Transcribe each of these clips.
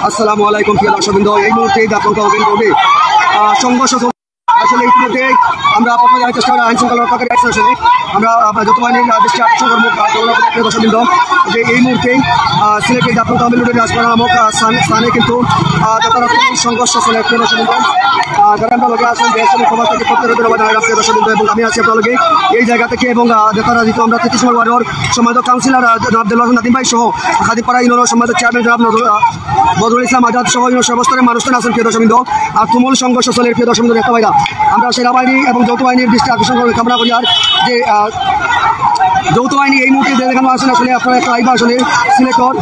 আসসালামু আলাইকুম প্রিয় দর্শকবৃন্দ, এই মুহূর্তে আপনার তহবিল করবে সংঘর্ষ আসলে ইতিমধ্যে আমরা আপনাদের জানার চেষ্টা করি আইন শৃঙ্খলা রক্ষাকারী আসলে আমরা যত বাহিনীর দৃষ্টি আকর্ষণ করবো প্রিয় দর্শকবৃন্দ যে এই মুহূর্তে সিলেটের জাতীয় তহবিল রোডের রাজপাড়া নামক স্থানে কিন্তু সংঘর্ষ চলে প্রিয় দর্শকবৃন্দ। যারা আমরা লোকে আসেন দেশ এবং সমাজ থেকে প্রত্যেক প্রিয় দর্শকবৃন্দ এবং আমি আছি আপনার লগে এই জায়গা থেকে এবং নেতারা যেহেতু আমরা 33 নম্বর ওয়ার্ডের সম্মানিত কাউন্সিলর আব্দুল্লাহ নাদিম ভাই সহ খাদিপাড়া ইউনিয়নের সম্মানিত চেয়ারম্যান জনাব বদরুল ইসলাম আজাদ সহ সর্বস্তরের মানুষজন আছেন প্রিয় দর্শকবৃন্দ। আর তুমুল সংঘর্ষ চলে প্রিয় দর্শকবৃন্দ দেখতে পাই না আমরা সেনাবাহিনী এবং যৌথ বাহিনীর দৃষ্টি আকর্ষণ করে কামনা করি। আর যে যৌথ বাহিনী এই মুহূর্তে দেখানো আসেন আসলে আপনারা একটা আইবা আসলে সিলেক্টর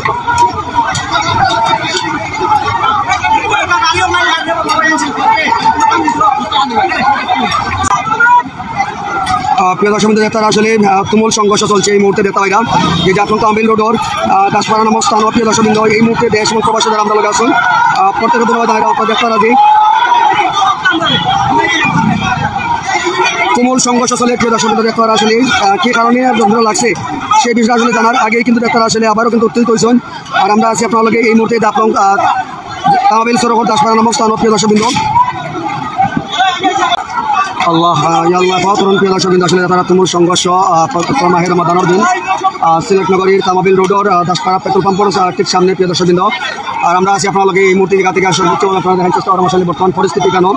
প্রিয় দর্শক তারা আসলে তুমুল সংঘর্ষ চলছে এই মুহূর্তে দেখতে পাই না যে জাফর তহবিল রোডর দাসপাড়া নামক স্থান প্রিয় দর্শকবৃন্দ এই মুহূর্তে দেশ এবং প্রবাসী যারা আমরা লোক আসুন প্রত্যেক ধন্যবাদ দেখতে রাজি তুমুল সংঘর্ষ চলে প্রিয় দর্শকবৃন্দ দেখতে পারা আসলে কী কারণে যন্ত্রণা লাগছে সেই বিষয়ে আসলে জানার আগেই কিন্তু দেখতে আসলে আবারও কিন্তু উত্তেজিত হয়েছেন। আর আমরা আছি আপনার লগে এই মুহূর্তে দাপলং তহবিল সরোবর দাসপাড়া নামক স্থান প্রিয় দর্শকবৃন্দ আল্লাহ তরুণ প্রিয় দর্শকবৃন্দ আসলে তারা তুমুল সংঘর্ষ মাহের রমাদানের দিন সিলেট নগরীর তামাবিল রোডর দাসপাড়া পেট্রোল পাম্পের ঠিক সামনে প্রিয় দর্শকবৃন্দ। আর আমরা আছি আপনার লগে এই মুহূর্তে জায়গা থেকে সর্বোচ্চ আপনারা দেখার চেষ্টা করেন আসলে বর্তমান পরিস্থিতি কেন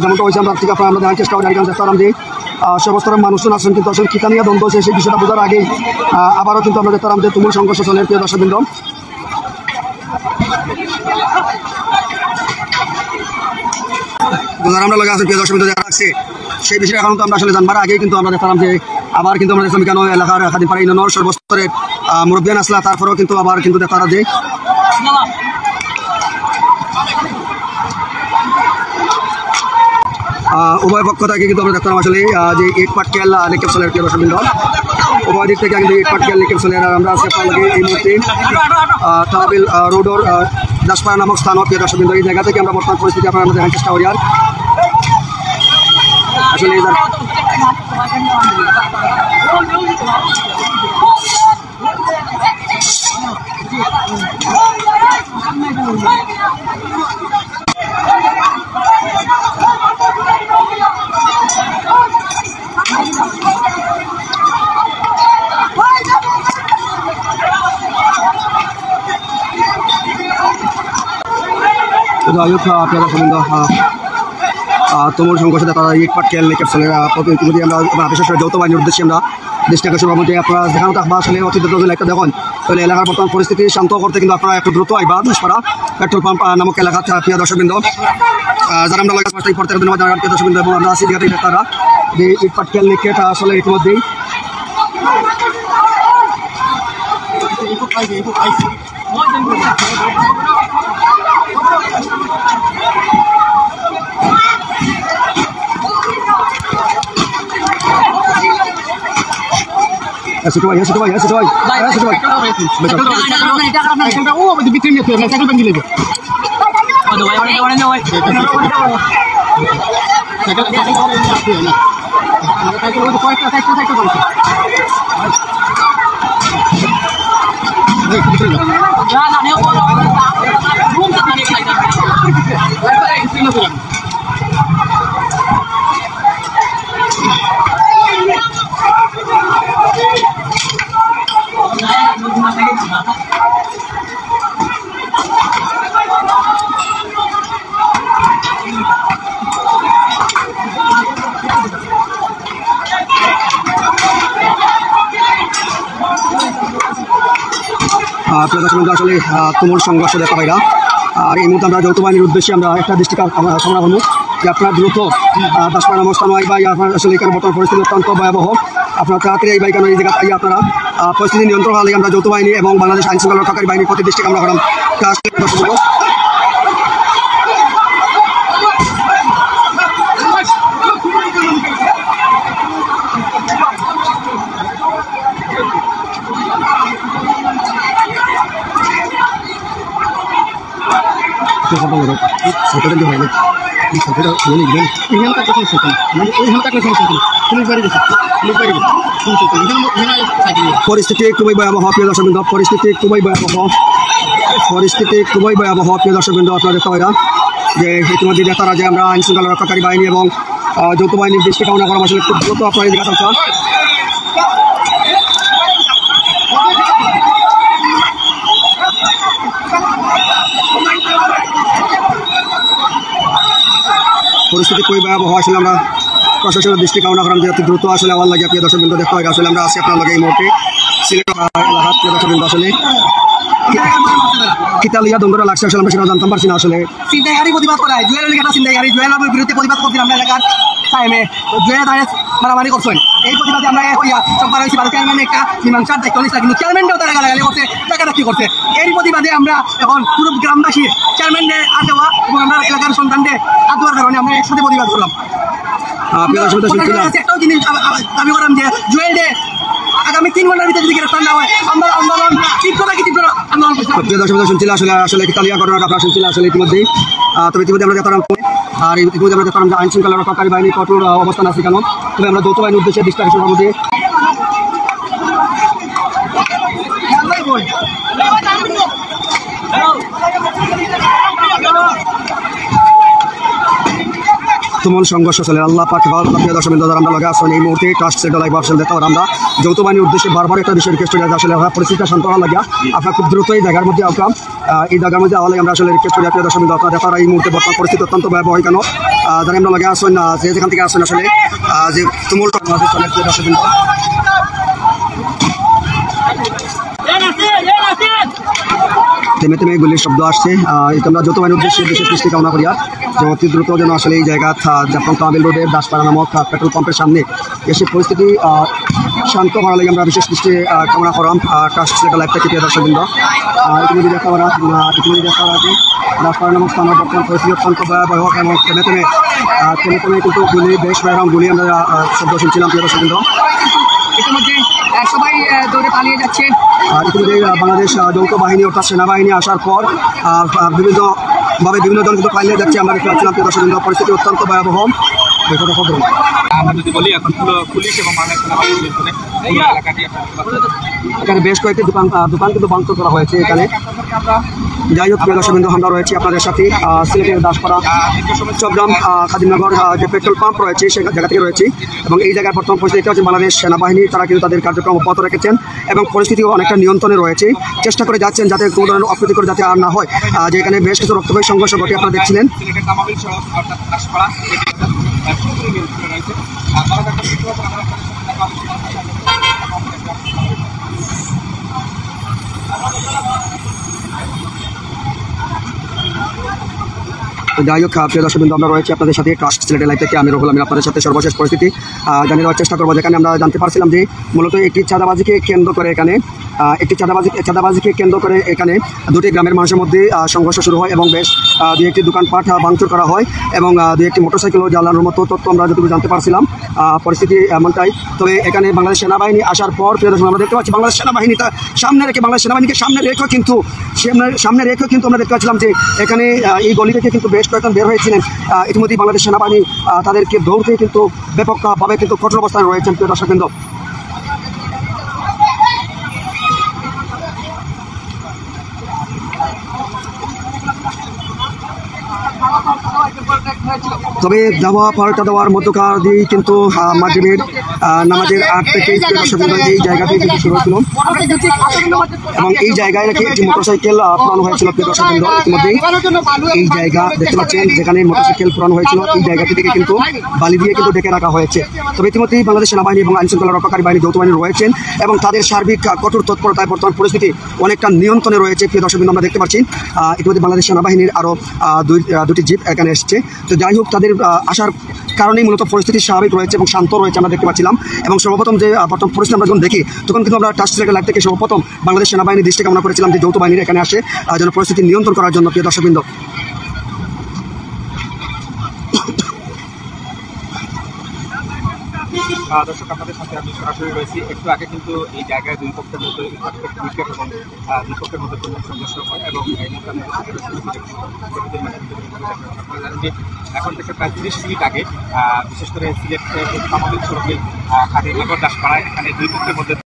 যেমনটা হয়েছে আমরা থেকে আপনারা দেখার চেষ্টা করি চেষ্টা করেন যে সর্বস্তরের মানুষজন আছেন কিন্তু আসলে কিতানিয়া দ্বন্দ্ব হচ্ছে সেই বিষয়টা বোঝার আগেই আবারও কিন্তু আমরা দেখতাম যে তুমুল সংঘর্ষ চলে প্রিয় দর্শকবৃন্দ। আমরা লগে আছি প্রিয় দর্শকবৃন্দ যারা আছে সেই বিষয়ে এখন তো আমরা আসলে জানবার আগেই কিন্তু আমরা দেখলাম যে আবার কিন্তু আমরা দেখলাম কেন এলাকার খাদিপাড়া ইউনিয়নের সর্বস্তরের মুরব্বিয়ান আসলা তারপরেও কিন্তু আবার কিন্তু দেখা যে উভয় পক্ষ থেকে কিন্তু আমরা দেখতাম আসলে যে ইট পাটকেল নিক্ষেপ চলের প্রিয় দর্শকবৃন্দ উভয় দিক থেকে কিন্তু ইট পাটকেল নিক্ষেপ চলের আর আমরা আছি আপনার লগে এই মুহূর্তে তহবিল রোডর দাসপাড়া নামক স্থান প্রিয় দর্শকবৃন্দ এই জায়গা থেকে আমরা বর্তমান পরিস্থিতি আপনারা দেখার চেষ্টা করি। আর আসলে তুমুল সংঘর্ষে তারা ইট পাটকেল নিক্ষেপ চলে প্রতিনিধি আমরা বিশেষ করে যৌথ বাহিনীর উদ্দেশ্যে আমরা দৃষ্টি আকর্ষণ করবো যে আপনারা দেখানো থাকবা আসলে অতি দ্রুত একটা দেখুন তাহলে এলাকার বর্তমান পরিস্থিতি শান্ত করতে কিন্তু আপনারা একটু দ্রুত আইবা দাসপাড়া পেট্রোল পাম্প নামক এলাকা প্রিয় দর্শকবৃন্দ যারা আমরা লগে প্রত্যেক ধন্যবাদ জানার প্রিয় দর্শকবৃন্দ এবং আমরা আছি তারা যে ইট পাটকেল নিক্ষেপ আসলে ইতিমধ্যেই ছোট ভাই ছোট ভাই ছোট ভাই ছোট ভাই আসলে তুমুল সংঘর্ষ দেখা পাই না। আর এই মুহূর্তে আমরা যৌথ বাহিনীর উদ্দেশ্যে আমরা একটা দৃষ্টি কামনা করবো যে আপনার দ্রুত দাসপাড়া অবস্থান হয় বা আপনার আসলে এখানে বর্তমান পরিস্থিতি অত্যন্ত ভয়াবহ আপনার তাড়াতাড়ি এই বাইকানো এই জায়গা আইয়া আপনারা পরিস্থিতি নিয়ন্ত্রণ হলে আমরা যৌথ বাহিনী এবং বাংলাদেশ আইন শৃঙ্খলা রক্ষাকারী বাহিনীর প্রতি দৃষ্টি কামনা করলাম। Sekarang dia পরিস্থিতি খুবই ভয়াবহ প্রিয় দর্শকবৃন্দ, পরিস্থিতি খুবই ভয়াবহ, পরিস্থিতি খুবই ভয়াবহ প্রিয় দর্শকবৃন্দ। আপনারা দেখতে পাইরা যে ইতিমধ্যে নেতারা যে আমরা আইন শৃঙ্খলা রক্ষাকারী বাহিনী এবং যৌথ বাহিনীর দৃষ্টি কামনা করা আসলে খুব দ্রুত আপনারা এই দেখাচ্ছেন। পরিস্থিতি খুবই ভয়াবহ, আসলে আমরা প্রশাসনের দৃষ্টি কামনা করাম যে অতি দ্রুত আসলে আমার লাগে প্রিয় দর্শকবৃন্দ দেখতে হয়। আসলে আমরা আছি আপনার লগে এই মুহূর্তে সিলেট এলাকার প্রিয় দর্শকবৃন্দ। আসলে কিতালিয়া দন্দরা লাগছে আসলে আমরা সেটা জানতাম পারছি না। আসলে চিন্তাকারী প্রতিবাদ করা হয়, জুয়েলের লেখাটা চিন্তাকারী, জুয়েলের বিরুদ্ধে প্রতিবাদ করছিলাম আমরা এলাকার টাইমে, জুয়েল মারামারি করছেন। এই প্রতিবাদে আমরা সববার হয়েছি ভালো চেয়ারম্যান একটা মীমাংসার দায়িত্ব নিচ্ছি, কিন্তু চেয়ারম্যানটাও তারা গালাগালি করছে, টাকাটা কি করছে। এই প্রতিবাদে আমরা এখন পুরো গ্রামবাসীর চেয়ারম্যানদের হাত দেওয়া এবং আমরা এলাকার সন্তানদের হাত দেওয়ার কারণে আমরা একসাথে প্রতিবাদ করলাম। একটাও জিনিস দাবি করলাম যে জুয়েল ডে আগামী 3 ঘন্টার ভিতরে যদি গ্রেফতার না হয় আমরা আন্দোলন তীব্র আন্দোলন প্রিয় দর্শক শুনছিল আসলে কিতালিয়া ঘটনাটা আপনারা শুনছিল আসলে ইতিমধ্যেই। তবে ইতিমধ্যে আমরা দেখলাম আর ইতিমধ্যে আমরা দেখলাম যে আইন শৃঙ্খলা রক্ষাকারী বাহিনী কঠোর অবস্থান আছে কেন। তবে আমরা যৌথ বাহিনীর উদ্দেশ্যে দৃষ্টি আকর্ষণ করব যে তুমুল সংঘর্ষ চলে। আল্লাহ পাক প্রিয় দর্শকবৃন্দ আমরা লগে আসুন এই মুহূর্তে ট্রাস্ট সেন্টার লাইভ অপশন দেখতে আমরা যৌথ বাহিনীর উদ্দেশ্যে বারবার একটা বিষয় রিকোয়েস্ট করি আসলে পরিস্থিতিটা শান্ত হওয়া লাগিয়া আপনার খুব দ্রুত এই জায়গার মধ্যে আসলাম। এই জায়গার মধ্যে আওয়ালে আমরা আসলে রিকোয়েস্ট করি প্রিয় দর্শকবৃন্দ আপনারা দেখার এই মুহূর্তে বর্তমান পরিস্থিতি অত্যন্ত ভয়াবহ কেন যারা আমরা লগে আসুন না যে যেখান থেকে আসুন আসলে যে তুমুল চলে প্রিয় দর্শকবৃন্দ। থেমে থেমে গুলির শব্দ আসছে। আমরা যৌথ বাহিনীর উদ্দেশ্যে বিশেষ দৃষ্টি কামনা করিয়া যে অতি দ্রুত যেন আসলে এই জায়গা জাফলং তামিল রোডের দাসপাড়া নামক পেট্রোল পাম্পের সামনে এসে পরিস্থিতি শান্ত করার লাগে আমরা বিশেষ দৃষ্টি কামনা করাম। ট্রাস্ট সেন্টার লাইভ থেকে প্রিয় দর্শকবৃন্দ ইতিমধ্যে দেখা আছে দাসপাড়া নামক স্থানের বর্তমান পরিস্থিতি অত্যন্ত ভয়াবহ এবং থেমে থেমে কিন্তু গুলি বেশ ভয়াবহ গুলি আমরা শব্দ শুনছিলাম প্রিয় দর্শকবৃন্দ। ইতিমধ্যে সবাই দৌড়ে পালিয়ে যাচ্ছে। ইতিমধ্যে বাংলাদেশ যৌথ বাহিনী অর্থাৎ সেনাবাহিনী আসার পর বিভিন্ন জন কিন্তু পালিয়ে যাচ্ছে আমরা দেখতে পাচ্ছিলাম প্রিয় দর্শকবৃন্দ। পরিস্থিতি অত্যন্ত ভয়াবহ। আমরা যদি বলি এখন পুলিশ এবং এখানে বেশ কয়েকটি দোকান কিন্তু ভাঙচুর করা হয়েছে এখানে। যাই হোক প্রিয় দর্শকবৃন্দ আমরা রয়েছি আপনাদের সাথে সিলেটের দাসপাড়া চট্টগ্রাম খাদিমনগর যে পেট্রোল পাম্প রয়েছে সেই জায়গা থেকে রয়েছে এবং এই জায়গার বর্তমান পরিস্থিতি হচ্ছে বাংলাদেশ সেনাবাহিনী তারা কিন্তু তাদের কার্যক্রম অব্যাহত রেখেছেন এবং পরিস্থিতি অনেকটা নিয়ন্ত্রণে রয়েছে। চেষ্টা করে যাচ্ছেন যাতে কোনো ধরনের অপ্রীতিকর যাতে আর না হয়। যে এখানে বেশ কিছু রক্তপাত সংঘর্ষ ঘটে আপনারা দেখছিলেন। যাই হোক প্রিয় দর্শকবৃন্দ আমরা রয়েছি আপনাদের সাথে ট্রাস্ট সিলেটের লাইভ থেকে আমি রহুল আমিন আপনাদের সাথে সর্বশেষ পরিস্থিতি জানিয়ে দেওয়ার চেষ্টা করবো। যেখানে আমরা জানতে পারছিলাম যে মূলত একটি চাঁদাবাজিকে কেন্দ্র করে এখানে দুটি গ্রামের মানুষের মধ্যে সংঘর্ষ শুরু হয় এবং বেশ দুই একটি দোকানপাট ভাঙচুর করা হয় এবং দুই একটি মোটরসাইকেলও জ্বালানোর মতো তথ্য আমরা যতটুকু জানতে পারছিলাম। পরিস্থিতি এমনটাই। তবে এখানে বাংলাদেশ সেনাবাহিনী আসার পর প্রিয় দর্শক আমরা দেখতে পাচ্ছি বাংলাদেশ সেনাবাহিনীকে সামনে রেখে কিন্তু আমরা দেখতে পাচ্ছিলাম যে এখানে এই গলি থেকে কিন্তু বেশ কয়েকজন বের হয়েছিলেন। ইতিমধ্যে বাংলাদেশ সেনাবাহিনী তাদেরকে দৌড়তে কিন্তু ব্যাপকভাবে কিন্তু কঠোর অবস্থানে রয়েছেন প্রিয় দর্শকবৃন্দ। তবে দাওয়া পাল্টা দেওয়ার মধ্যকার দিয়েই কিন্তু মাগরিবের নামাজের 8 থেকে এই জায়গাতে কিন্তু শুরু হয়েছিল এবং এই জায়গায় নাকি একটি মোটরসাইকেল পুরানো হয়েছিল প্রিয় দর্শকবৃন্দ। ইতিমধ্যেই এই জায়গা দেখতে পাচ্ছেন যেখানে মোটরসাইকেল পুরানো হয়েছিল এই জায়গাটি থেকে কিন্তু বালি দিয়ে কিন্তু ডেকে রাখা হয়েছে। তবে ইতিমধ্যেই বাংলাদেশ সেনাবাহিনী এবং আইন শৃঙ্খলা রক্ষাকারী বাহিনী যৌথ বাহিনী রয়েছেন এবং তাদের সার্বিক কঠোর তৎপরতায় বর্তমান পরিস্থিতি অনেকটা নিয়ন্ত্রণে রয়েছে প্রিয় দর্শকবৃন্দ আমরা দেখতে পাচ্ছি। ইতিমধ্যে বাংলাদেশ সেনাবাহিনীর আরও দুটি জিপ এখানে এসছে। তো যাই হোক তাদের আসার কারণেই মূলত পরিস্থিতি স্বাভাবিক রয়েছে এবং শান্ত রয়েছে আমরা দেখতে পাচ্ছিলাম। এবং সর্বপ্রথম যে বর্তমান পরিস্থিতি আমরা যখন দেখি তখন কিন্তু আমরা ট্রাস্ট সিলেটের লাইভ থেকে সর্বপ্রথম বাংলাদেশ সেনাবাহিনীর দৃষ্টি কামনা করেছিলাম যে যৌথ বাহিনীর এখানে আসে যেন পরিস্থিতি নিয়ন্ত্রণ করার জন্য প্রিয় দর্শকবৃন্দ। দর্শক, আপনাদের সাথে আমি সরাসরি রয়েছি। একটু আগে কিন্তু এই জায়গায় দুই পক্ষের মধ্যে উইকেট এবং দুই পক্ষের মধ্যে তুমুল সংঘর্ষ হয় এবং এই মুহূর্তে আমি আপনারা জানেন যে এখন থেকে প্রায় 30 মিনিট আগে বিশেষ করে সিলেট সামরিক সড়কে খাদি নগর দাসপাড়ায় এখানে দুই পক্ষের মধ্যে